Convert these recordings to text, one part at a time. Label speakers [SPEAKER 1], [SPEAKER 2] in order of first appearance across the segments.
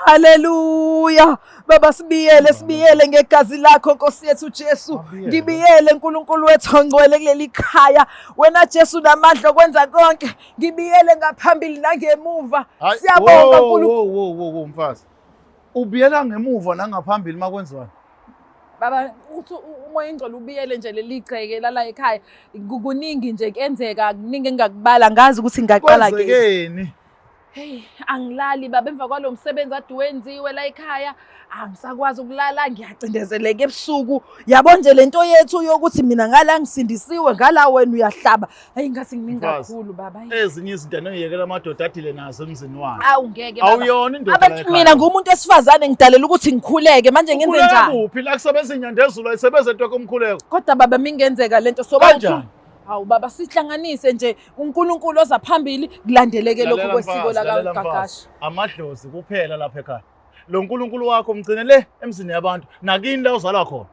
[SPEAKER 1] Haleluya. Baba sibiyele ngegazi lakho Nkosi yethu Jesu. Ngibiyele uNkulunkulu wethu ongcwele kuleli khaya. Wena Jesu namandla okwenza konke. Ngibiyele ngaphambili nangemuva. Siyabonga uNkulunkulu.
[SPEAKER 2] Wo mfazi. Ubiyela ngemuva nangaphambili makwenziwa.
[SPEAKER 1] Baba uthi umoya ingcwele ubiyele nje leli gceke lala ekhaya. Kuningi nje kenzeka, kuningi engakubala ngazi ukuthi ngaqala ke.
[SPEAKER 2] Kwenzekeni?
[SPEAKER 1] Hey, angilali baba emva kwalo msebenzi ade wenziwe la ekhaya, angisakwazi ukulala, ngiyacindezeleka ebusuku. Yabo nje lento yethu yokuthi mina ngala ngisindisiwe ngala wena uyahlaba. Hey ngathi nginingi kakhulu baba.
[SPEAKER 2] Ezinye izinto anoyekela amadoda athile nazo emzini wakhe.
[SPEAKER 1] Awu ngeke baba.
[SPEAKER 2] Awuyona indoda la ekhaya.
[SPEAKER 1] Mina ngumuntu esifazane ngidalela ukuthi ngikhuleke manje ngenze njani?
[SPEAKER 2] Kuphi la kusebenza inyandezulu ayisebenza into yokumkhuleko.
[SPEAKER 1] Kodwa baba mingenzeka lento soba hawu baba sihlanganise nje uNkulunkulu oza phambili kulandeleke lokho kwesiko la kaGagashi.
[SPEAKER 2] Amadlozi kuphela lapha ekhaya. Lo uNkulunkulu wakho umgcine le emzini yabantu nakini la uzala khona.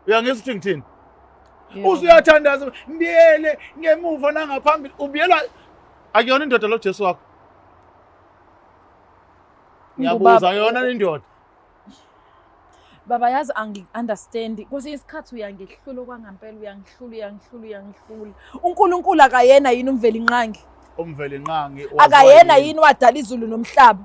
[SPEAKER 2] Uyangizwa ukuthi ngithini? Usuyathandaza ngiyele ngemuva nangaphambili ubiyela akuyona indoda lo Jesu wakho. Ngiyabuza yona indoda.
[SPEAKER 1] Baba yazi angi-understand. Kwesinye isikhathi uyangihlula kwangampela, uyangihlula. uNkulunkulu akayena yini umveli nqangi?
[SPEAKER 2] Umveli nqangi
[SPEAKER 1] akayena yini wadala izulu nomhlaba?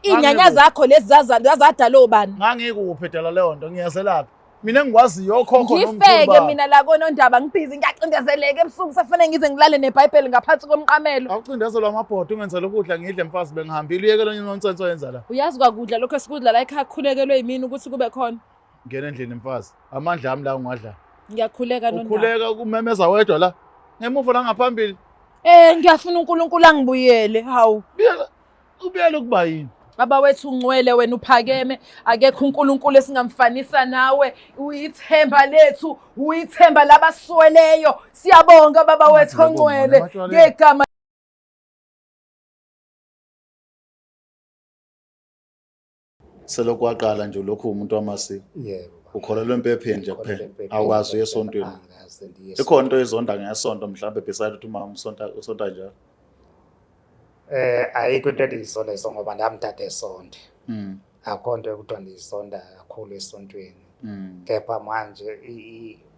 [SPEAKER 1] Inyanya zakho lezi zazadala obani?
[SPEAKER 2] Ngangikuphetela leyo nto ngiyazelapha. Mina ngikwaziyo okhokho nomthumba.
[SPEAKER 1] Ngifeke mina la konondaba ngibhizi ngiyacindezeleka ebusuku safanele ngize ngilale neBhayibheli ngaphansi komqamelo.
[SPEAKER 2] Awucindezelwa amabhodo ungenzela ukudla ngidle mfazi bengihambile uyekela nonsense oyenza la.
[SPEAKER 1] Uyazi kwakudla lokho esikudla la ekhaya kukhulekelwe yimini ukuthi kube khona.
[SPEAKER 2] Ngena endlini mfazi. Amandla ami la ungadla.
[SPEAKER 1] Ngiyakhuleka nondaba.
[SPEAKER 2] Ukhuleka kumemeza wedwa la. Ngemuva la ngaphambili.
[SPEAKER 1] Ngiyafuna uNkulunkulu angibuyele. Hawu.
[SPEAKER 2] Ubuyele ukuba yini?
[SPEAKER 1] Baba wethu ungcwele wena uphakeme, akekho uNkulunkulu esingamfanisa nawe. Uyithemba lethu, uyithemba labasweleyo. Siyabonga baba wethu ongcwele ngegama
[SPEAKER 2] selokhu waqala nje lokhu umuntu wamasiko.
[SPEAKER 3] Yebo.
[SPEAKER 2] Ukholelwa empepheni nje kuphela. Awukwazi uye esontweni. Ikhona into ezonda ngesonto mhlawumbe beside ukuthi uma usonta njalo.
[SPEAKER 3] Ayikho into endiyisonda leso ngoba nami mdade esonde. Akho nto ekuthiwa ndiyisonda kakhulu esontweni. Kepha manje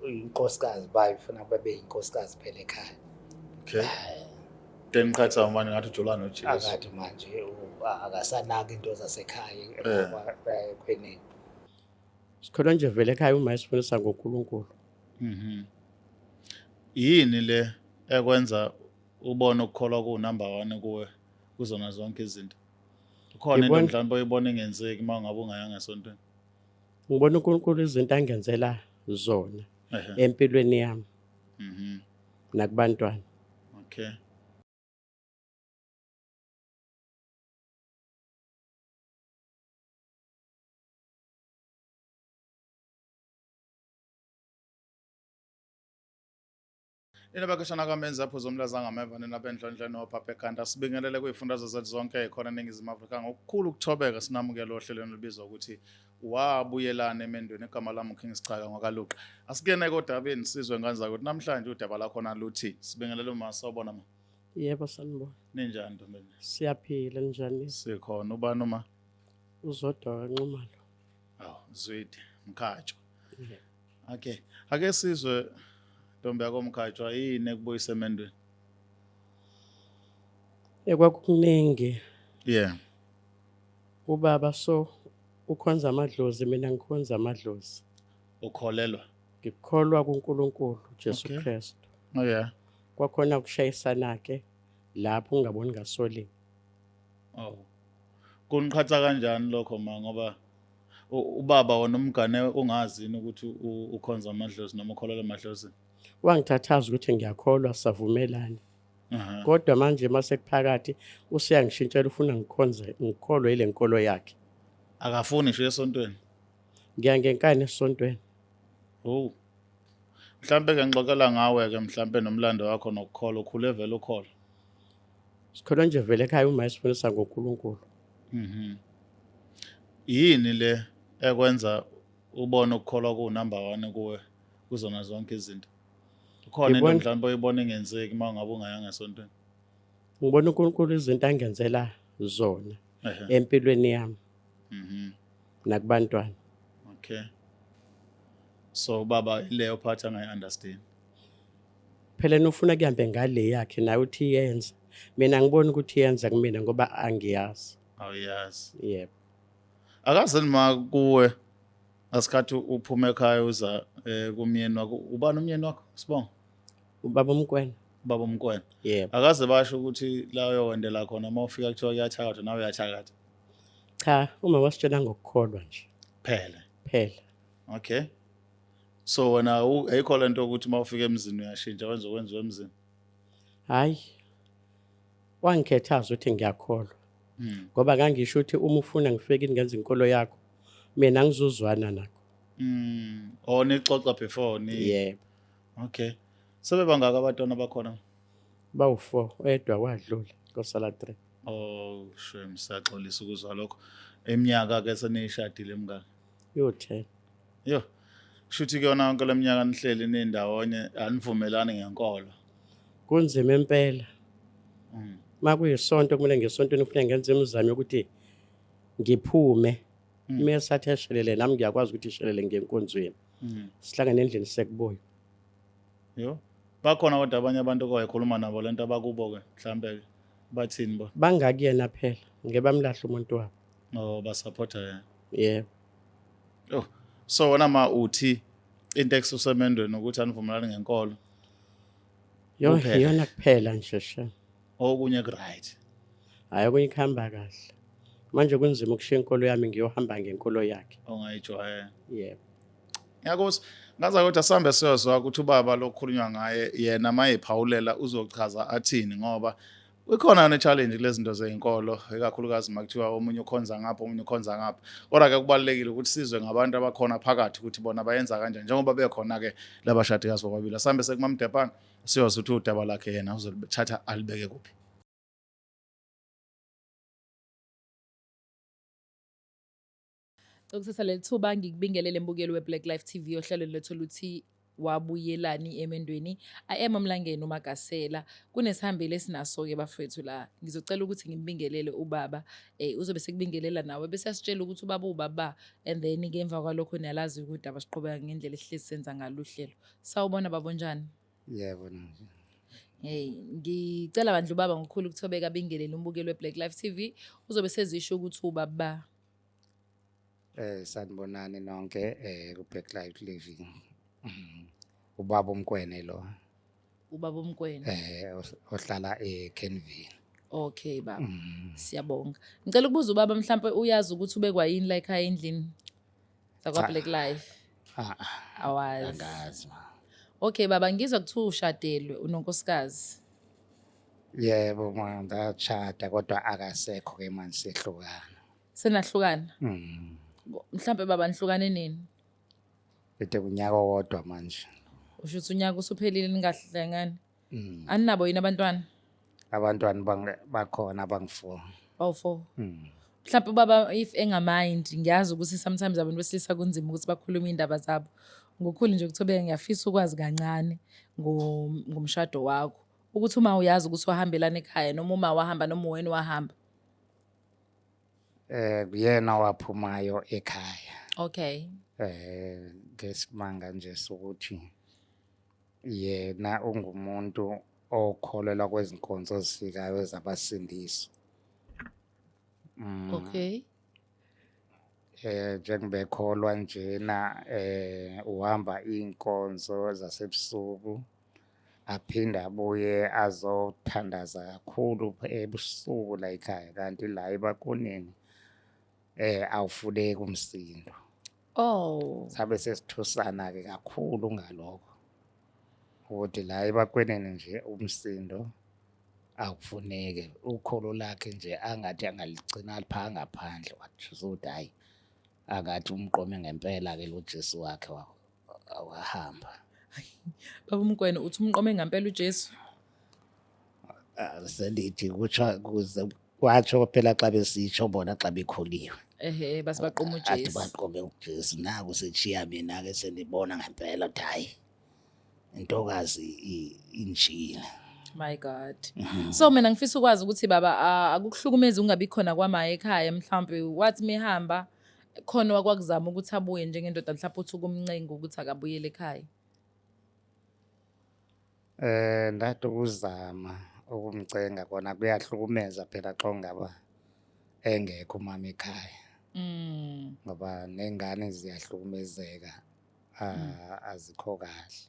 [SPEAKER 3] inkosikazi bayo ifuna babe yinkosikazi phela ekhaya.
[SPEAKER 2] Okay. Then qhatha manje ngathi ujolana noJesu.
[SPEAKER 3] Akathi manje akasanaki into zasekhaya ekweneni.
[SPEAKER 4] Sikholwa nje vele ekhaya uma esifundisa ngoNkulunkulu.
[SPEAKER 2] Yini le ekwenza ubone ukukholwa ku number 1 kuwe kuzona zonke izinto? Ukhona into mhlawumbe oyibona engenzeki uma ngabe ungayanga esontweni?
[SPEAKER 4] Ngibona uNkulunkulu izinto angenzela zona empilweni yami. Nakubantwana.
[SPEAKER 2] Okay. Inabakashana kamenza apho zomlaza ngameva nabendlondla nophapha ekhanda sibingelele kuyifundazwe zethu zonke ekhona eNingizimu Afrika ngokukhulu ukuthobeka sinamukela ohlelweni libizwa ukuthi wabuyelana emendweni egama lami uKing Sichaka ngakaluqa. Asikene kodabeni sizwe nganza ukuthi namhlanje udaba lakhona luthi sibingelele uma sawubona ma.
[SPEAKER 4] Yebo sanibona.
[SPEAKER 2] Ninjani ntombeni?
[SPEAKER 4] Siyaphila njani?
[SPEAKER 2] Sikhona ubani uma?
[SPEAKER 4] Uzodwa kaNxumalo.
[SPEAKER 2] Zwidi Mkhatshwa. Okay. Ake sizwe Ntombi yakho Mkhatshwa yini ekubuyisa emendweni?
[SPEAKER 4] Ekwakuningi.
[SPEAKER 2] Yeah.
[SPEAKER 4] Ubaba ukhonza amadlozi mina ngikhonza amadlozi.
[SPEAKER 2] Ukholelwa?
[SPEAKER 4] Ngikholwa kuNkulunkulu Jesu Kristu.
[SPEAKER 2] Oh yeah.
[SPEAKER 4] Kwakhona ukushayisana ke lapho ungaboni ngasoli.
[SPEAKER 2] Kuniqhatha kanjani lokho ma ngoba ubaba wona umngane ungazi ukuthi ukhonza amadlozi noma ukholelwa amadlozi?
[SPEAKER 4] Wangithathaza ukuthi ngiyakholwa savumelana. Kodwa manje mase kuphakathi usiyangishintshela ufuna ngikholwe ile nkolo yakhe.
[SPEAKER 2] Akafuni ngisho esontweni.
[SPEAKER 4] Ngiya ngenkani esontweni.
[SPEAKER 2] Mhlambe ke ngixoxela ngawe ke mhlambe nomlando wakho nokukholwa ukhule vele ukholwa.
[SPEAKER 4] Sikholwa nje vele ekhaya uma esifundisa ngoNkulunkulu.
[SPEAKER 2] Yini le ekwenza ubone ukukholwa ku number 1 kuwe kuzona zonke izinto? Ukhona into mhlawumbe oyibona engenzeki uma ngabe ungayanga esontweni?
[SPEAKER 4] Ngibona uNkulunkulu izinto angenzela zona empilweni yami. nakubantwana.
[SPEAKER 2] Okay. So baba leyo part angayi-understand.
[SPEAKER 4] Phela nufuna kuhambe ngale yakhe naye uthi yenza. Mina ngibona ukuthi yenza kumina ngoba angiyazi.
[SPEAKER 2] Awuyazi.
[SPEAKER 4] Yebo.
[SPEAKER 2] Akaze nima kuwe asikhathi uphume ekhaya uza kumyeni wakho. Ubani umyeni wakho? Sibonga.
[SPEAKER 4] Ubaba uMkwena.
[SPEAKER 2] Baba uMkwena.
[SPEAKER 4] Yebo.
[SPEAKER 2] Akaze basho ukuthi la uyokwendela khona mawufika kuthiwa kuyathakatha nawe uyathakatha.
[SPEAKER 4] Cha, uma wasitshela ngokukholwa nje.
[SPEAKER 2] Phela. Okay. So wena ayikho lento ukuthi mawufika emzini uyashintsha wenziwe emzini.
[SPEAKER 4] Hayi. Wangikhethaza ukuthi ngiyakholwa. Ngoba kangisho ukuthi uma ufuna ngifike ngenza inkolo yakho mina ngizozwana nakho.
[SPEAKER 2] Nixoxa before ni.
[SPEAKER 4] Yebo.
[SPEAKER 2] Okay. Sebebangaka abantwana bakhona?
[SPEAKER 4] Bawu4 oyedwa wadlula kosala 3.
[SPEAKER 2] Oh, shame siyaxolisa ukuzwa lokho. Eminyaka ke senishadile mngaka.
[SPEAKER 4] Yo10.
[SPEAKER 2] Yo. Shuthi ke yona yonke leminyaka nihleli nendawonye anivumelani ngenkolo.
[SPEAKER 4] Kunzima impela. Makuyisonto kumele ngesontweni ufike ngenze imizamo ukuthi ngiphume. Mesathi eshelele nami ngiyakwazi ukuthi ishelele ngenkonzweni. Sihlangane endlini sekuboyo.
[SPEAKER 2] Yo. Bakhona kodwa abanye abantu owayekhuluma nabo lento abakubo ke mhlambe bathini bo?
[SPEAKER 4] Bangakuyena phela ngebamlahla umuntu wabo.
[SPEAKER 2] Oh basupporta yena.
[SPEAKER 4] Yebo.
[SPEAKER 2] Oh. So wena ma uthi into ekususemendweni ukuthi anivumelani ngenkolo.
[SPEAKER 4] Yo iyona kuphela nje sha.
[SPEAKER 2] Okunye right.
[SPEAKER 4] Hayi okunye kuhamba kahle. Manje kunzima ukushiya inkolo yami ngiyohamba ngenkolo yakhe.
[SPEAKER 2] Ongayijwayele.
[SPEAKER 4] Yebo.
[SPEAKER 2] Yakuthi ngaza kodwa sambe siyozwa ukuthi ubaba lokukhulunywa ngaye yena mayephawulela uzochaza athini ngoba ukhona ne challenge kulezinto zeinkolo ekakhulukazi makuthiwa omunye ukhonza ngapha omunye ukhonza ngapha. Kodwa ke kubalekile ukuthi sizwe ngabantu abakhona phakathi ukuthi bona bayenza kanjani njengoba bekhona ke labashadikazi bobabili. Sambe sekumamdepana siyozwa ukuthi udaba lakhe yena uzolithatha alibeke kuphi.
[SPEAKER 5] Ukusasa lethuba ngikubingelele mbukeli weBlack Life TV ohlelweni lethu luthi wabuyelani emendweni. Ayema Mlangeni uMagasela kunesihambile esinaso ke bafethu la. Ngizocela ukuthi ngimbingelele ubaba uzobe sekubingelela nawe bese asitshela ukuthi ubaba and then ke emva kwalokho niyalazi ukuthi abasiqhubeka ngendlela esihlezi senza ngaluhlelo. Sawubona babonjani?
[SPEAKER 3] Yebo nje.
[SPEAKER 5] Ngicela bandlu baba ngokukhulu ukuthobeka bingelele umbukeli weBlack Life TV uzobe sezisho ukuthi ubaba
[SPEAKER 3] Sanibonani nonke ku Black Life Living. Ubaba uMkwena lo.
[SPEAKER 5] Ubaba uMkwena.
[SPEAKER 3] Ohlala eKenville.
[SPEAKER 5] Okay baba. Siyabonga. Ngicela ukubuza ubaba mhlambe uyazi ukuthi ubekwa yini la ekhaya endlini zakwa Black Life. Awazi.
[SPEAKER 3] Angazi.
[SPEAKER 5] Okay baba ngizwa kuthiwa ushadelwe unonkosikazi.
[SPEAKER 3] Yebo manje ndachata kodwa akasekho ke manje sehlukana.
[SPEAKER 5] Senahlukana? Mhlambe baba nihlukane nini?
[SPEAKER 3] Bethe kunyaka wodwa manje.
[SPEAKER 5] Usho ukuthi unyaka usuphelile ningahlangani? Aninabo yini abantwana?
[SPEAKER 3] Abantwana bakhona bangu4.
[SPEAKER 5] Bawu4. Mhlambe baba if engamind ngiyazi ukuthi sometimes abantu besilisa kunzima ukuthi bakhulume indaba zabo. Ngokukhulu nje ukuthobeka ngiyafisa ukwazi kancane ngomshado wakho. Ukuthi uma uyazi ukuthi wahambelana ekhaya noma uma wahamba noma wena wahamba.
[SPEAKER 3] Kuyena waphumayo ekhaya.
[SPEAKER 5] Okay.
[SPEAKER 3] Ngesimanga nje sokuthi yena ungumuntu okholelwa kwezinkonzo ezifikayo ezabasindiso.
[SPEAKER 5] Okay.
[SPEAKER 3] Njengibekholwa njena uhamba inkonzo zasebusuku aphinda abuye azothandaza kakhulu ebusuku la ekhaya kanti la ebakoneni awufuneki umsindo.
[SPEAKER 5] Oh.
[SPEAKER 3] Sabe sesithusana ke kakhulu ngalokho. Ukuthi la ebakwenene nje umsindo akufuneke ukholo lakhe nje angathi angaligcina lapha ngaphandle wathi ukuthi hayi akathi umqome ngempela ke lo Jesu wakhe wahamba.
[SPEAKER 5] Baba uMkwena uthi umqome ngempela uJesu.
[SPEAKER 3] Selithi kutsha kuze kwatsho phela xa besitsho bona xa bekholiwe.
[SPEAKER 5] Basibaqoma uJesu.
[SPEAKER 3] Athi baqome uJesu naku sechiya mina ke senibona ngempela ukuthi hayi intokazi injini.
[SPEAKER 5] My God. So mina ngifisa ukwazi ukuthi baba akukuhlukumezi ungabi khona kwamaye ekhaya mhlawumbe wathi mihamba khona wakwakuzama ukuthi abuye njengendoda mhlawumbe uthi kumncenga ukuthi akabuyele ekhaya.
[SPEAKER 3] Ndathi ukuzama ukumcenga kona kuyahlukumeza phela xa ngaba engekho umama ekhaya. Ngoba nengane ziyahlukumezeka azikho kahle.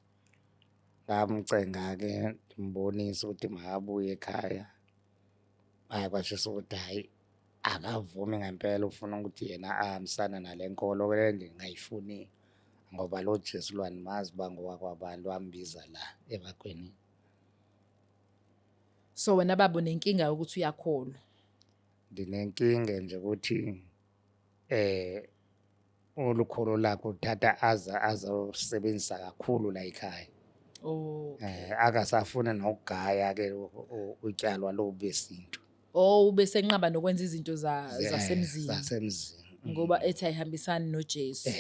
[SPEAKER 3] Ngamcenga-ke ngimbonisa ukuthi makabuye ekhaya. Kwashisa ukuthi hayi akavumi ngempela ufuna ukuthi yena ahambisana nale nkolo le ngingayifuni ngoba lo Jesu lwanimazi bangowakwabantu wambiza la ebakweni.
[SPEAKER 5] So wena baba unenkinga ukuthi uyakholwa.
[SPEAKER 3] Ndinenkinga nje ukuthi olukholo lakho uthatha azosebenzisa kakhulu la ekhaya.
[SPEAKER 5] Oh.
[SPEAKER 3] Akasafuna nokugaya ke utyalwa lo besintu.
[SPEAKER 5] Oh bese enqaba nokwenza izinto zasemzini.
[SPEAKER 3] Zasemzini.
[SPEAKER 5] Ngoba ethi ayihambisani noJesu.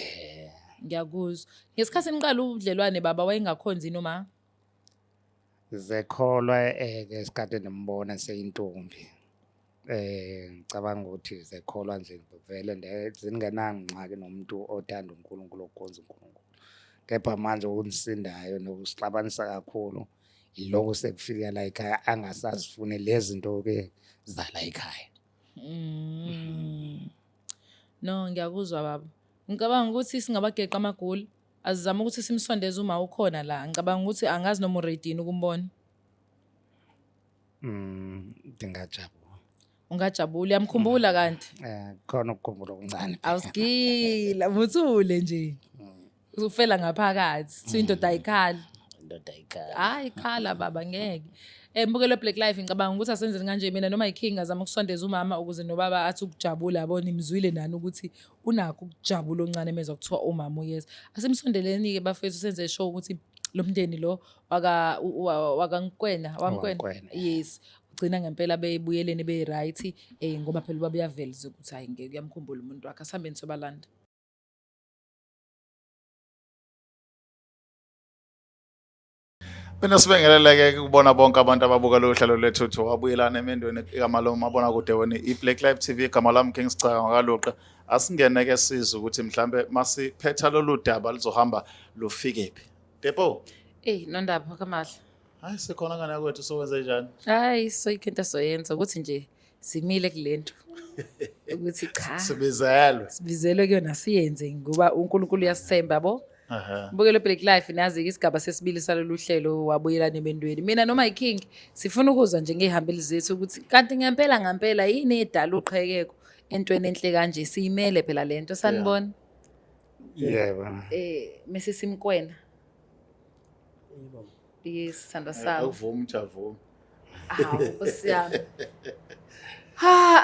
[SPEAKER 5] Ngiyakuzwa. Ngesikhathi niqala ubudlelwane baba wayengakhonzi noma?
[SPEAKER 3] Zekholwa ke isikhathi nimbona seyintombi. Ngicabanga ukuthi zekholwa nje vele zingenangxaki nomuntu othanda uNkulunkulu okhonza uNkulunkulu. Kepha manje ukunisindayo nokusixabanisa kakhulu iloko sekufika la ekhaya angasazifune lezi zinto ke zala ekhaya.
[SPEAKER 5] No ngiyakuzwa baba. Ngicabanga ukuthi singabageqa amagoli azizama ukuthi simsondeze uma ukhona la. Ngicabanga ukuthi angazi noma uready ukumbona.
[SPEAKER 3] Ngingajabula.
[SPEAKER 5] Ungajabula uyamkhumbula kanti?
[SPEAKER 3] Khona ukukhumbula okuncane.
[SPEAKER 5] Awusigila muthule nje. Ufela ngaphakathi. Sindoda ayikhala.
[SPEAKER 3] Indoda ayikhala.
[SPEAKER 5] Hayi khala baba ngeke. Mbukelo Black Life ngicabanga ukuthi asenzeni kanje mina noma iking azama ukusondeza umama ukuze nobaba athi ukujabula yabona imzwile nani ukuthi unakho ukujabula oncane meza kuthiwa umama uyeza. Asimsondeleni ke bafethu senze show ukuthi lo mndeni lo wakankwena yes ugcina ngempela beyibuyeleni be right ngoba phela ubaba uyavela ukuthi hayi ngeke uyamkhumbula umuntu wakhe asihambeni sobalanda.
[SPEAKER 2] Mina sibengeleleke ukubona bonke abantu ababuka lo hlelo lethu ukuthi wabuyelana emendweni igama lo mabona kude wona iBlack Life TV igama lami King Sicaka ngakaluqa asingene ke sizwe ukuthi mhlambe masiphetha lolu daba lizohamba lufike phi Depo
[SPEAKER 5] Nondaba kamahle
[SPEAKER 2] hayi sikhona ngane yakwethu sowenze njani
[SPEAKER 5] hayi soyikhenta soyenza ukuthi nje simile kulento ukuthi cha sibizelwe kuyona siyenze ngoba uNkulunkulu uyasithemba yabo. Mbukelo Black Life nazi isigaba sesibili salolu hlelo wabuyelana emendweni. Mina noma iking sifuna ukuzwa nje ngehambeli zethu ukuthi kanti ngempela yini edala uqhekeko entweni enhle kanje siyimele phela lento sanibona.
[SPEAKER 3] Yebo.
[SPEAKER 5] Mase simkwena. Yes sithanda sami.
[SPEAKER 2] Awuvumi ujavuma.
[SPEAKER 5] Osiyami.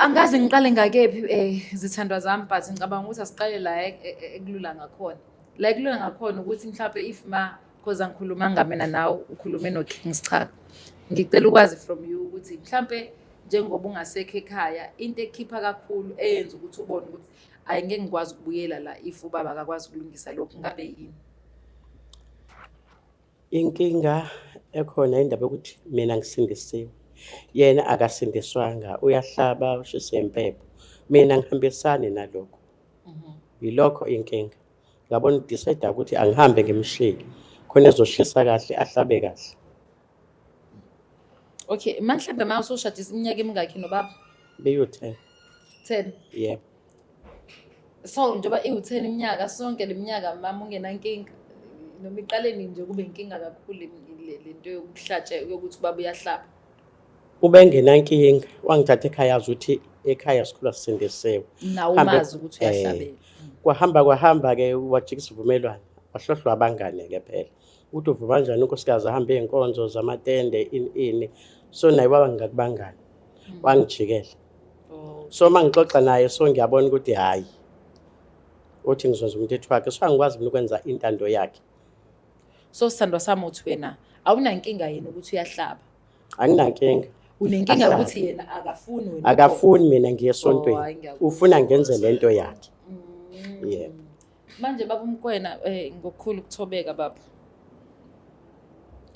[SPEAKER 5] Angazi ngiqale ngakephi zithandwa zami but ngicabanga ukuthi asiqale la ekulula ngakhona. La ekulula ngakhona ukuthi mhlawumbe if because angikhuluma ngamena nawe ukhulume no King Sicaka. Ngicela ukwazi from you ukuthi mhlawumbe njengoba ungasekho ekhaya into ekhipha kakhulu eyenza ukuthi ubone ukuthi ayingeke ngikwazi ukubuyela la if ubaba akakwazi ukulungisa lokho ngabe yini.
[SPEAKER 4] Inkinga ekhona indaba ukuthi mina ngisindisiwe. Yena akasindiswanga uyahlaba ushisa impepho. Mina ngihambisane nalokho. Yilokho inkinga. Ngabona decide ukuthi angihambe ngemshini khona ezoshisa kahle ahlabe kahle.
[SPEAKER 5] Okay, manje manje ushadisa iminyaka emingaki nobaba?
[SPEAKER 4] Beyu10.
[SPEAKER 5] 10.
[SPEAKER 4] Yebo.
[SPEAKER 5] So njengoba iwu10 iminyaka sonke leminyaka mama ungenankinga noma iqaleni nje kube inkinga kakhulu lento yokuhlatsha yokuthi ubaba uyahlaba.
[SPEAKER 4] Ube ngenankinga wangithatha ekhaya azi ukuthi ekhaya sikhula sisindisiwe.
[SPEAKER 5] Nawo umazi ukuthi uyahlabela.
[SPEAKER 4] Kwahamba ke wajikisa uvumelwano wahlohlwa abangane ke phela ukuthi uvuma kanjani unkosikazi ahambe enkonzo zamatende ini so naye baba ngakubangani wangijikela so mangixoxa naye so ngiyabona ukuthi hayi uthi ngizonza umthetho wakhe so angikwazi ukwenza intando yakhe.
[SPEAKER 5] So sithandwa sami uthi wena awunankinga yena ukuthi uyahlaba?
[SPEAKER 4] Anginankinga.
[SPEAKER 5] Unenkinga ukuthi yena akafuni wena?
[SPEAKER 4] Akafuni mina ngiye esontweni ufuna ngenze lento yakhe. Yebo.
[SPEAKER 5] Manje baba umkwena ngokukhulu ukuthobeka baba.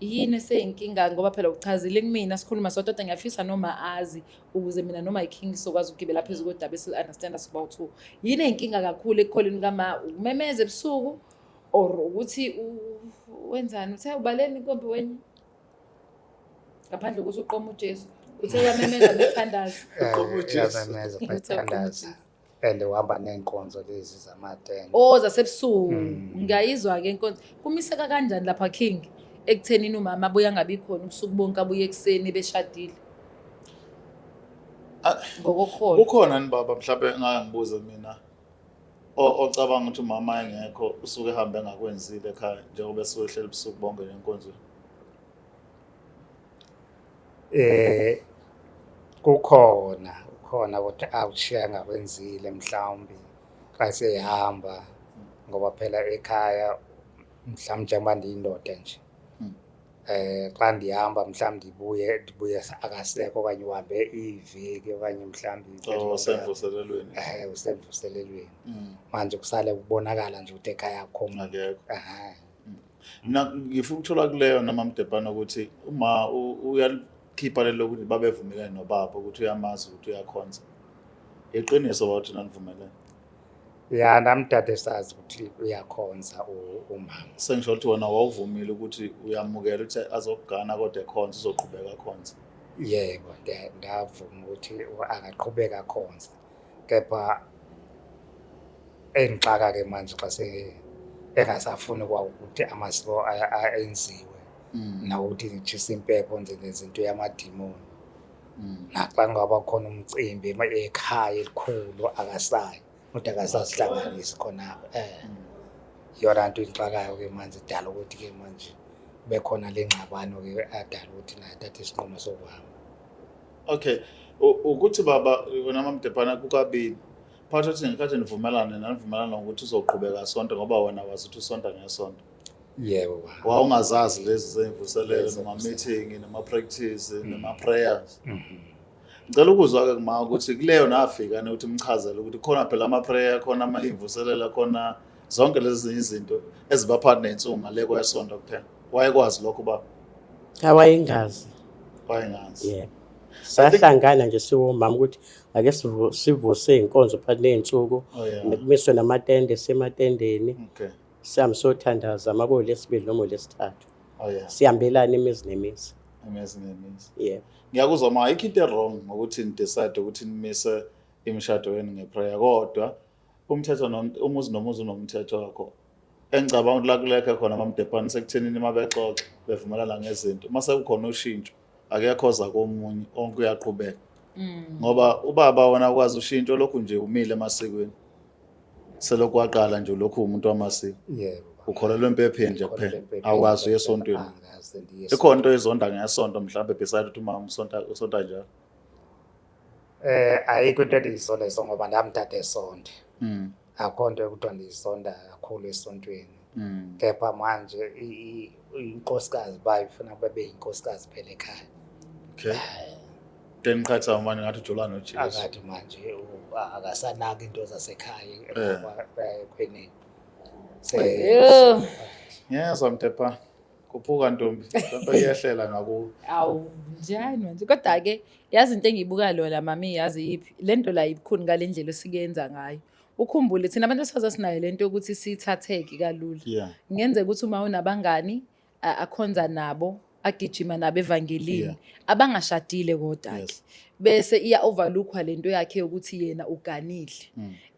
[SPEAKER 5] yini eseyinkinga ngoba phela ukuchazile kumina sikhuluma sodwa ngiyafisa noma azi ukuze mina noma iking sokwazi ukugibela phezulu kodaba esi-understanda siba u2 yini eyinkinga kakhulu ekukholeni kama umemeze ebusuku or ukuthi wenzani uthe ubaleni inkombi wenye ngaphandle ukuthi uqoma uJesu uthe uyamemeza bethandaza
[SPEAKER 3] Uyamemeza bethandaza and uhamba nenkonzo lezi zamatende
[SPEAKER 5] zasebusuku ngiyayizwa-ke inkonzo kumiseka kanjani lapha king ekuthenini umama abuye angabi khona ubusuku bonke abuye ekuseni beshadile ngokokhona
[SPEAKER 2] ukhona ni baba mhlawumbe ngibuze mina ocabanga ukuthi umama engekho usuke ehambe engakwenzile ekhaya njengoba esuke ehleli ebusuku bonke nenkonzo
[SPEAKER 3] kukhona ukuthi awushiya ngakwenzile mhlawumbe xa sehamba ngoba phela ekhaya mhlawumbe njengoba ndiyindoda nje xa ndihamba mhlawumbe ndibuye akasekho okanye uhambe iveki okanye mhlawumbe usemvuselelweni manje kusale kubonakala nje ukuthi ekhaya akho umuntu
[SPEAKER 2] mina ngifuna ukuthola kuleyo nama Mdebane ukuthi uma uyalikhipha lelo ukuthi babevumelene nobaba ukuthi uyamazi ukuthi uyakhonza iqiniso bathi nanivumelene
[SPEAKER 3] ya nami dade sazi ukuthi uyakhonza umama
[SPEAKER 2] sengisho ukuthi wona wawuvumile ukuthi uyamukela ukuthi azokugana kodwa ekhonza uzoqhubeka khonza
[SPEAKER 3] yebo ndavuma ukuthi angaqhubeka khonza kepha engixaka ke manje xa engasafuni ukuthi amasiko enziwe nawukuthi ngijisa impepho nje nezinto yamadimoni naxa ngaba khona umcimbi ekhaya elikhulu akasayi umuntu akasasihlanganisi khona yona nto ingixakayo ke manje idala ukuthi ke manje bekhona lengxabano ke adala ukuthi naye thathe isinqumo sokuhamba
[SPEAKER 2] okay ukuthi baba wena Mdebane kukabili phakathi ukuthi ngikade nivumelana ukuthi uzoqhubeka sonto ngoba wena wazi ukuthi usonta ngesonto
[SPEAKER 3] yebo
[SPEAKER 2] wawungazazi lezi zemvuselelo nama-meeting nama-practice nama-prayers ngicela ukuzwa-ke kuma ukuthi kuleyo nafika ukuthi mchazele ukuthi khona phela ama-prayer khona imvuselelo khona zonke lezi izinto eziba phakathi nensuma le kwesonto kuphela wayekwazi lokho baba
[SPEAKER 4] awayengazi
[SPEAKER 2] wayengazi
[SPEAKER 4] sahlangana nje siwomama ukuthi ake sivuse inkonzo phakathi ney'nsuku kumiswe namatende sematendeni sihambe sothandaza amabolo lesibili noma lesithathu sihambelana imizi nemizi yebo
[SPEAKER 2] ngiyakuzwa ma ayikho into wrong ngokuthi nidecide ukuthi nimise imishado yenu ngeprayer kodwa umthetho umuzi nomuzi unomthetho wakho engicabanga ukuthi la kulekho khona amaMdebane sekuthenini mabexoxa bevumelana ngezinto mase kukhona ushintsho akekhoza komunye onke uyaqhubeka ngoba ubaba wona ukwazi ushintsho lokhu nje umile emasikweni selokhu waqala nje lokhu umuntu wamasiko
[SPEAKER 3] yebo
[SPEAKER 2] ukholelwa empepheni nje kuphela awukwazi uyesontweni ikhona into ezonda ngesonto mhlawumbe beside ukuthi uma usonta njalo
[SPEAKER 3] ayikho into endiyisonda leso ngoba nami dade esonde akho nto ekuthiwa ndiyisonda kakhulu esontweni kepha manje inkosikazi bayifuna babe yinkosikazi phela ekhaya
[SPEAKER 2] okay then qhatha manje ngathi ujolana noJesu
[SPEAKER 3] akathi manje akasanaki into zasekhaya khweneni
[SPEAKER 2] yes Mdebane kuphuka ntombi lapha iyehlela ngakuwo
[SPEAKER 5] awu njani manje kodwa-ke yazi into engiyibuka lona mami yazi yiphi le nto la ibukhuni ngale ndlela esikuyenza ngayo ukhumbule thina abantu besifazane sinayo lento yokuthi sithatheke kalula ngenzeka ukuthi uma unabangani akhonza nabo agijima nabo evangelini abangashadile kodwa-ke bese iya-overlookwa lento yakhe yokuthi yena uganile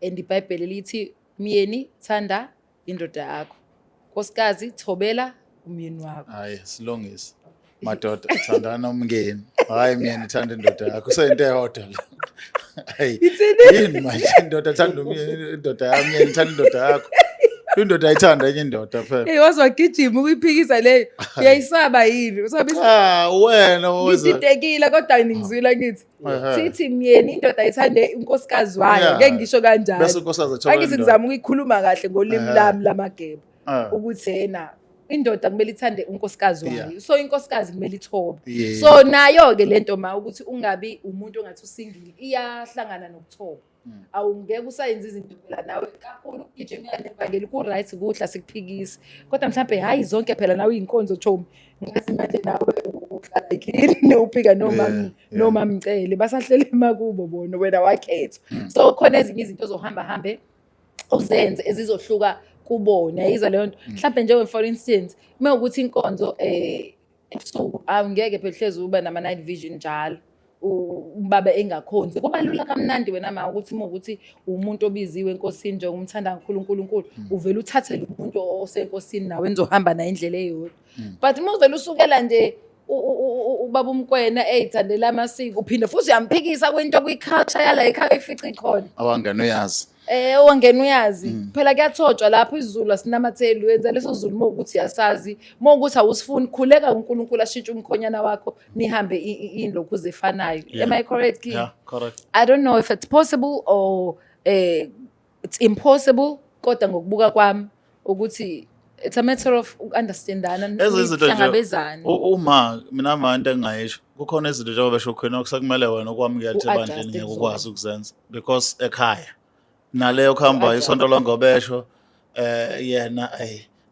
[SPEAKER 5] and iBhayibheli lithi myeni thanda indoda yakho nkosikazi thobela umyeni wakho
[SPEAKER 2] hayi silungisa madoda thandana umngeni hayi myeni thanda indoda yakho kuseyinto eyodwa la hayi yini manje indoda thanda umyeni indoda yami myeni thanda indoda yakho indoda ayithanda enye indoda phela
[SPEAKER 5] wazwagijima ukuyiphikisa leyo uyayisaba yini
[SPEAKER 2] wena
[SPEAKER 5] ngididekile kodwa ningizwile ngithi sithi myeni indoda ayithande unkosikazi wayo ngeke ngisho kanjalo
[SPEAKER 2] bese unkosikazi
[SPEAKER 5] angithi ngizama ukuyikhuluma kahle ngolimi lami lamageba ukuthi yena indoda kumele ithande unkosikazi wayo so inkosikazi kumele ithobe so nayo-ke lento ma ukuthi ungabi umuntu ongathi usingile iyahlangana nokuthoba awungeke usayenza izinto phela nawe kakhulu ukugijimela nevangeli ku-right kuhla sikuphikisi kodwa mhlawumbe hhayi zonke phela nawe iy'nkonzo Thomi ngathi manje nawe uhlala ekhini uphika noma mcele basahlele emakubo bona wena wakhetha so khona ezinye izinto ozohambe uzenze ezizohluka kubona yiza leyo nto mhlawumbe njengoba for instance uma ukuthi inkonzo ebusuku awungeke phela hlezi uba nama-night vision njalo ubaba engakhonzi kuba lula kamnandi wena ma ukuthi uma ukuthi umuntu obiziwe enkosini nje umthanda kakhulu uNkulunkulu uvela uthathe lo muntu osenkosini nawe nizohamba naye indlela eyodwa but uma uvela usukela nje ubaba umkwena eyithandela amasiko uphinde futhi uyamphikisa kwento kwi-culture yala ekhaya ifica ikhona
[SPEAKER 2] awangena uyazi
[SPEAKER 5] owangena uyazi phela kuyathotshwa lapho isiZulu asinamatheli wenza leso Zulu uma ukuthi yasazi uma ukuthi awusifuni khuleka uNkulunkulu ashintshe umkhonyana wakho nihambe indlokhu zefanayo am I correct King?
[SPEAKER 2] Yeah, correct.
[SPEAKER 5] I don't know if it's possible or it's impossible kodwa ngokubuka kwami ukuthi it's a matter of understandana
[SPEAKER 2] ezizinto uma mina manje engayisho kukhona izinto njengoba besho khona okusakumele wena ukwamukela ukuthi bandleni ngeke ukwazi ukuzenza because ekhaya naleyo khamba isonto longobesho yena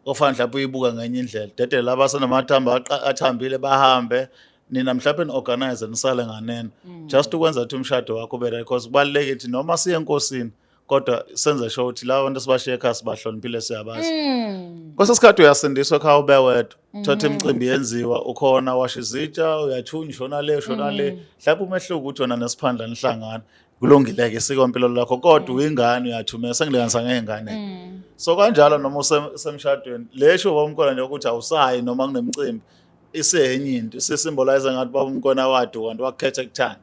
[SPEAKER 2] ofana mhlawumbe uyibuka ngenye indlela dede laba sanamathamba athambile bahambe nina mhlawumbe niorganize nisale nganena just ukwenza ukuthi umshado wakho ube because kubalulekile ukuthi noma siye enkosini kodwa senze sure ukuthi laba bantu sibashiye ekhaya sibahloniphile siyabazi kwesesikhathi uyasindiswa ekhaya ube wedwa thatha imicimbi yenziwa ukhona washa izitsha uyathunya shona le mhlawumbe umehluko ukuthi wena nesiphandla nihlangana kulungileke isikompilo lakho kodwa uyingane uyathumela sengilekanisa ngey'ngane so kanjalo noma usemshadweni lesho bamkhona nje ukuthi awusayi noma kunemicimbi isenye into isisymbolize ngathi baba umkhona wadu kanti wakhetha ekuthanda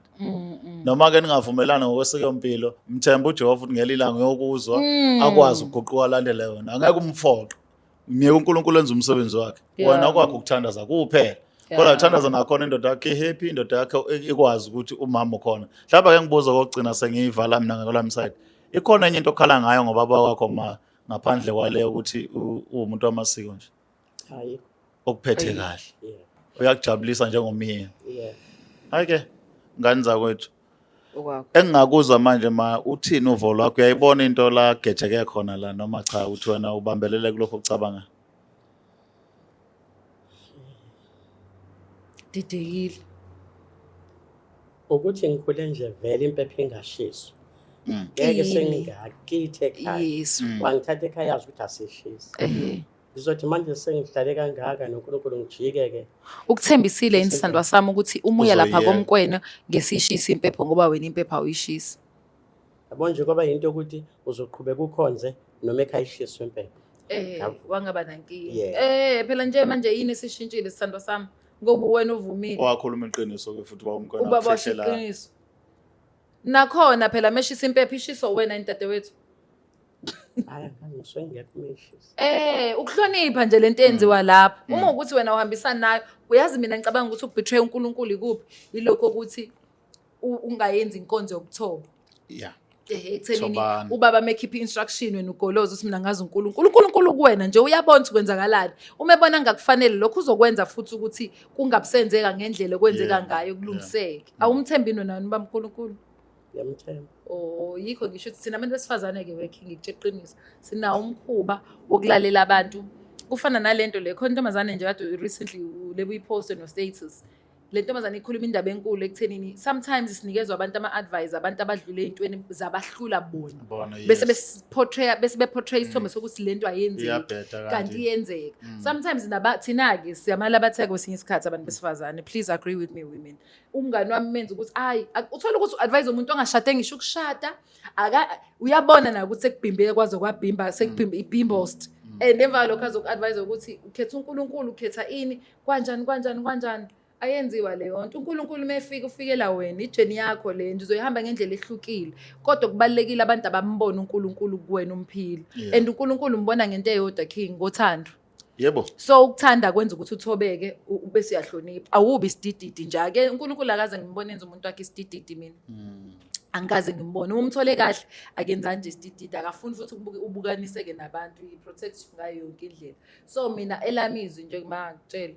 [SPEAKER 2] noma-ke ningavumelana ngokwesikompilo mthemba uJehova futhi ngelilanga yokuzwa akwazi ukuguquka alandele yona angeke umfoqe ngeke uNkulunkulu enze umsebenzi wakhe wena kwakho ukuthandaza kuphela kodwa uthandaza nakhona indoda yakhe happy indoda yakhe ikwazi ukuthi umama ukhona mhlawumbe ake ngibuza kokugcina sengiyivala mina ngolami side ikhona enye into okhala ngayo ngoba baba wakho ngaphandle kwaleyo ukuthi umuntu wamasiko nje
[SPEAKER 4] hayi
[SPEAKER 2] okuphethe kahle uyakujabulisa njengomyeni hayike ngani zakwethu engingakuzwa manje uthini uvo lwakho uyayibona into la gejeke khona la noma cha uthi wena ubambelele kulokho ukucabanga
[SPEAKER 5] didekile
[SPEAKER 4] ukuthi ngikhule nje vele impepho ingashiswa ngeke sengingakithe ekhaya wangithatha ekhaya yazi ukuthi asishisi ngizothi manje sengihlale kangaka noNkulunkulu ngijike-ke
[SPEAKER 5] ukuthembisile insandwa sami ukuthi umuya lapha komkwena ngesishisa impepho ngoba wena impepho awuyishisi
[SPEAKER 4] yabo nje ngoba yinto yokuthi uzoqhubeka ukhonze noma ekhaya ishiswe impepho
[SPEAKER 5] wangaba nankinga phela nje manje yini esishintshile isandwa sami ngoba wena uvumile
[SPEAKER 2] wakhuluma iqiniso-ke futhi bawumkhona
[SPEAKER 5] ubaba washo iqiniso nakhona phela meshisa impepho ishiso wena intadewethu ukuhlonipha nje lento eyenziwa lapho uma ukuthi wena uhambisana nayo uyazi mina ngicabanga ukuthi ukubetray uNkulunkulu ikuphi yilokho ukuthi ungayenzi inkonzo yokuthoba ekuthenini ubaba mekhipha instruction wena ugoloza ukuthi mina ngazi uNkulunkulu kuwena nje uyabona ukuthi kwenzakalani uma ebona ngakufanele lokho uzokwenza futhi ukuthi kungabusenzeka ngendlela okwenzeka ngayo kulungiseke awumthembi nona ubaba uNkulunkulu
[SPEAKER 4] yamthemba
[SPEAKER 5] yikho ngisho ukuthi thina abantu besifazane-ke working ngikutshe iqiniso sinawo umkhuba wokulalela abantu kufana nalento le khona intombazane nje kade recently lebe uyiposte no-status le ntombazane ikhuluma indaba enkulu ekuthenini sometimes sinikezwa abantu ama-advise abantu abadlule ey'ntweni zabahlula bona bese beportray isithombe sokuthi le nto ayenzeki kanti iyenzeka sometimes thina-ke siyamalabatheka kwesinye isikhathi abantu besifazane please agree with me women umngani wami menza ukuthi uthole ukuthi u-advise umuntu ongashade ngisho ukushada uyabona nayo ukuthi sekubhimbeke kwaze kwabhimba sekubhimba ibhimbost and emva lokho azoku-advise ukuthi ukhetha uNkulunkulu ukhetha ini kanjani ayenziwa leyo nto uNkulunkulu mefika ufikela wena ijeni yakho le nje uzoyihamba ngendlela ehlukile kodwa kubalekile abantu abambona uNkulunkulu kuwena umphilo and uNkulunkulu umbona ngento eyodwa King ngothando
[SPEAKER 2] yebo
[SPEAKER 5] so ukuthanda kwenza ukuthi uthobeke bese uyahlonipha awubi isidididi nje ake uNkulunkulu akaze ngimbone enza umuntu wakhe isidididi mina angikaze ngimbone umthole kahle akenza nje isidididi akafuni futhi ubukaniseke nabantu i-protect ngayo yonke indlela so mina elamizwi nje ngimangitshela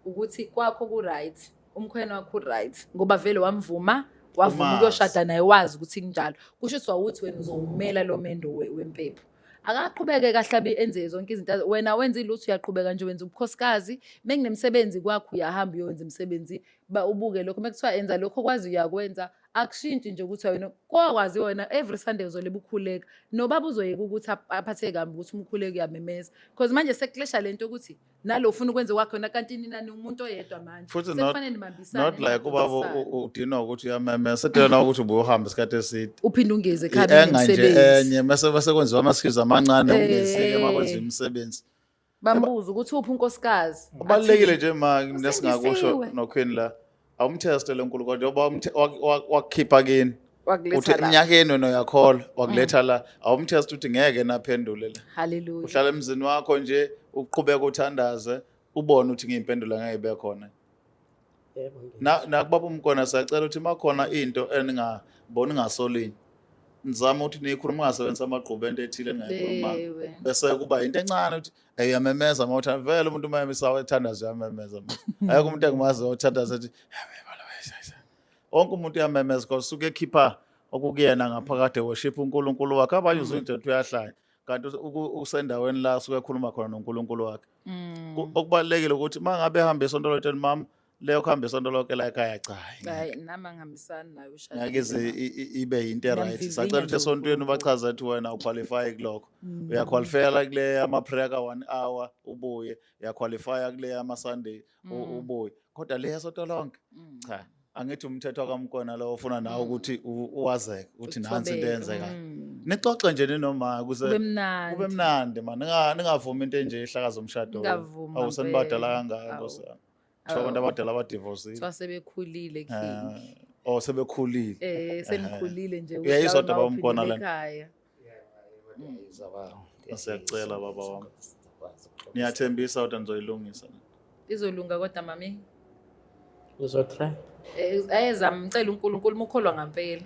[SPEAKER 5] ukuthi kwakho ku-right umkhwena wakho u-right ngoba vele wamvuma wavuma
[SPEAKER 2] Umazi.
[SPEAKER 5] ukuyoshada naye wazi ukuthi kunjalo kusho ukuthi wawuthi wena uzowumela lo mendo wempepho akaqhubeke kahle enze zonke izinto wena wenza ilutho uyaqhubeka nje wenza ubukhosikazi mekunemsebenzi kwakho uyahamba uyowenza imisebenzi ubuke lokho mekuthiwa enza lokho kwazi uyakwenza akushintshi nje ukuthi wena kwakwazi wena every Sunday uzoleba ukhuleka nobaba uzoyeka ukuthi aphathe kambi ukuthi umkhuleko uyamemeza because manje sekuhlesha lento ukuthi nalo ufuna ukwenza kwakho na kanti nina umuntu oyedwa manje
[SPEAKER 2] Futhi
[SPEAKER 5] sekufanele nibambisane
[SPEAKER 2] not like ubaba udinwa ukuthi uyamemeza sedela ukuthi ubuye uhamba isikhathi eside
[SPEAKER 5] uphinde ungeze ekhaya
[SPEAKER 2] enga nje
[SPEAKER 5] nemsebenzi
[SPEAKER 2] enye bese kwenziwa ama-skills amancane ungezike makwenziwa imisebenzi
[SPEAKER 5] bambuza ukuthi uphi unkosikazi
[SPEAKER 2] kubalulekile nje ma mina
[SPEAKER 5] Usindisiwe.
[SPEAKER 2] singakusho noQueen la awumtheste lenkulunkulu njengoba wakukhipha kini uthi
[SPEAKER 5] wakuletha la
[SPEAKER 2] enyakeni wena uyakholwa wakuletha la awumtheste ukuthi ngeke naphendule la
[SPEAKER 5] haleluya
[SPEAKER 2] uhlala emzini wakho nje uqhubeka uthandaze ubone ukuthi ngiyimpendulo ngeke ibe khona
[SPEAKER 4] Yebo.
[SPEAKER 2] nakubaba umkona siyacela ukuthi makhona into eningaboni ngasolinye nizama ukuthi niyikhuluma ungasebenzisa amagqubu ento ethile engayikhuluma
[SPEAKER 5] Ewe.
[SPEAKER 2] bese kuba into encane ukuthi uyamemeza mawuthi vele umuntu mayemisa ethandaza uyamemeza ayikho umuntu engimazi othandaza ethi wonke umuntu uyamemeza because usuke ekhipha okukuyena ngaphakade worship uNkulunkulu wakhe abanye uzwe into uyahlanya kanti usendaweni la usuke ekhuluma khona noNkulunkulu wakhe okubalekile ukuthi mangabe ehamba isonto lotsheni mama leyo kuhamba isonto lonke la ekhaya cha
[SPEAKER 5] hayi nami angihambisani nayo ushada
[SPEAKER 2] ngeke ibe into right
[SPEAKER 5] Ngiyamvivinya
[SPEAKER 2] sacela ukuthi
[SPEAKER 5] nje
[SPEAKER 2] esontweni ubachaza ukuthi wena uqualify kulokho uyaqualifyela kule ama-prayer ka-1 hour ubuye uyaqualifya kule ama-Sunday ubuye kodwa le yasonto lonke cha angithi umthetho kamkona lo ofuna nawe ukuthi uwazeke ukuthi nansi into eyenzekayo nixoxe nje ninoma
[SPEAKER 5] kube
[SPEAKER 2] kube
[SPEAKER 5] mnandi
[SPEAKER 2] mnandi man ningavumi into enje ihlakaza umshado
[SPEAKER 5] Ngingavuma
[SPEAKER 2] awusenibadala
[SPEAKER 5] vele.
[SPEAKER 2] kangaka
[SPEAKER 5] Awu.
[SPEAKER 2] Nkosi yami abantu abadala abadivorcile
[SPEAKER 5] kuthiwa sebekhulile king
[SPEAKER 2] sebekhulile
[SPEAKER 5] senikhulile nje
[SPEAKER 2] Uyayizwa
[SPEAKER 5] uhlala
[SPEAKER 2] Baba Mkhona
[SPEAKER 5] uphindela
[SPEAKER 2] lana?
[SPEAKER 5] ekhaya.
[SPEAKER 2] Siyacela baba wami niyathembisa ukuthi nizoyilungisa
[SPEAKER 5] Izolunga kodwa mami
[SPEAKER 4] Uzotry.
[SPEAKER 5] ayezama ngicela uNkulunkulu umkholwa ngempela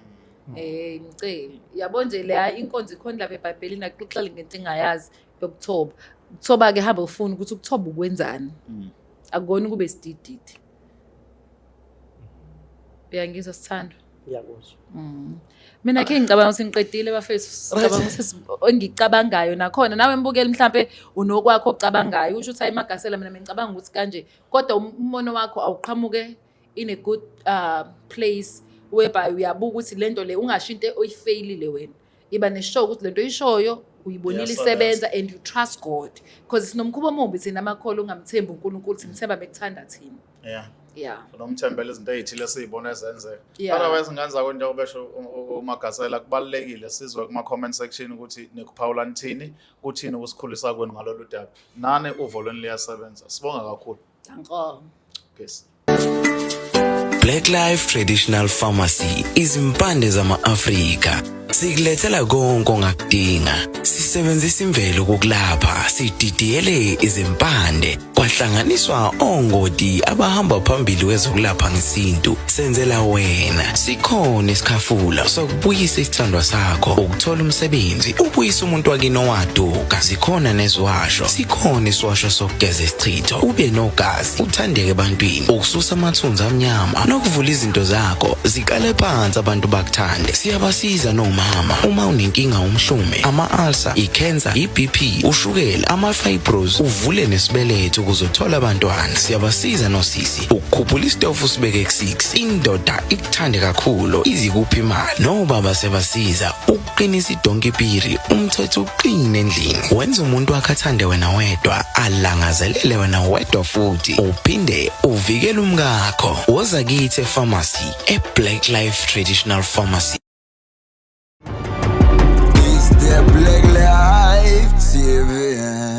[SPEAKER 5] ngicela yabo nje la inkonzo ikhona lapha eBhayibhelini akuxoxele ngento engayazi yokuthoba ukuthoba ke hamba ufuna ukuthi ukuthoba ukwenzani akukona kube sidididi uyangizwa sithando
[SPEAKER 4] Ngiyakuzwa.
[SPEAKER 5] mina ke ngicabanga ukuthi ngiqedile bafethu ngicabanga ukuthi engicabangayo nakhona nawe mbukeli mhlambe unokwakho ocabangayo usho ukuthi hayi Magasela mina ngicabanga ukuthi kanje kodwa ummono wakho awuqhamuke in a good place whereby uyabuka ukuthi lento le ungashinto oyifailile wena iba neshow ukuthi lento oyishoyo uyibonile isebenza and you trust God because sinomkhubo omumbi thina amakholo ungamthembi uNkulunkulu simthemba bekuthanda thina yeah
[SPEAKER 2] nomthembele izinto ezithile siyibona ezenzeka
[SPEAKER 5] Yeah.
[SPEAKER 2] otherwise nganza konke ubesho uMagasela kubalekile sizwe kuma comment section ukuthi nikuphawula nithini kuthini ukusikhulisa kwenu ngalolu daba nane uvolweni liyasebenza sibonga kakhulu
[SPEAKER 5] danko
[SPEAKER 2] peace
[SPEAKER 6] Black Life Traditional Pharmacy izimpande zama-Afrika sikulethela konke ongakudinga sisebenzisa imvelo ukulapha sididiyele izimpande kwahlanganiswa ongoti abahamba phambili kwezokulapha ngesintu senzela wena sikhona isikhafula sokubuyisa isithandwa sakho ukuthola umsebenzi ubuyisa umuntu wakini owaduka sikhona neziwasho sikhona isiwasho sokugeza isichitho ube nogazi uthandeke ebantwini ukususa amathunzi amnyama nokuvula izinto zakho zikale phansi abantu bakuthande siyabasiza nomama uma unenkinga umhlume ama-ulcer i-cancer i-BP ushukela ama-fibros uvule nesibeletho ukuzothola abantwana siyabasiza nosisi ukukhuphula isitofu sibeke ku6 indoda ikuthande kakhulu izikuphi imali nobaba sebasiza ukuqinisa idonkipiri umthetho uqine endlini wenza umuntu wakhe athande wena wedwa alangazelele wena wedwa futhi uphinde uvikele umkakho woza kithi epharmacy eBlack Life Traditional Pharmacy.
[SPEAKER 7] It's the Black Life TV.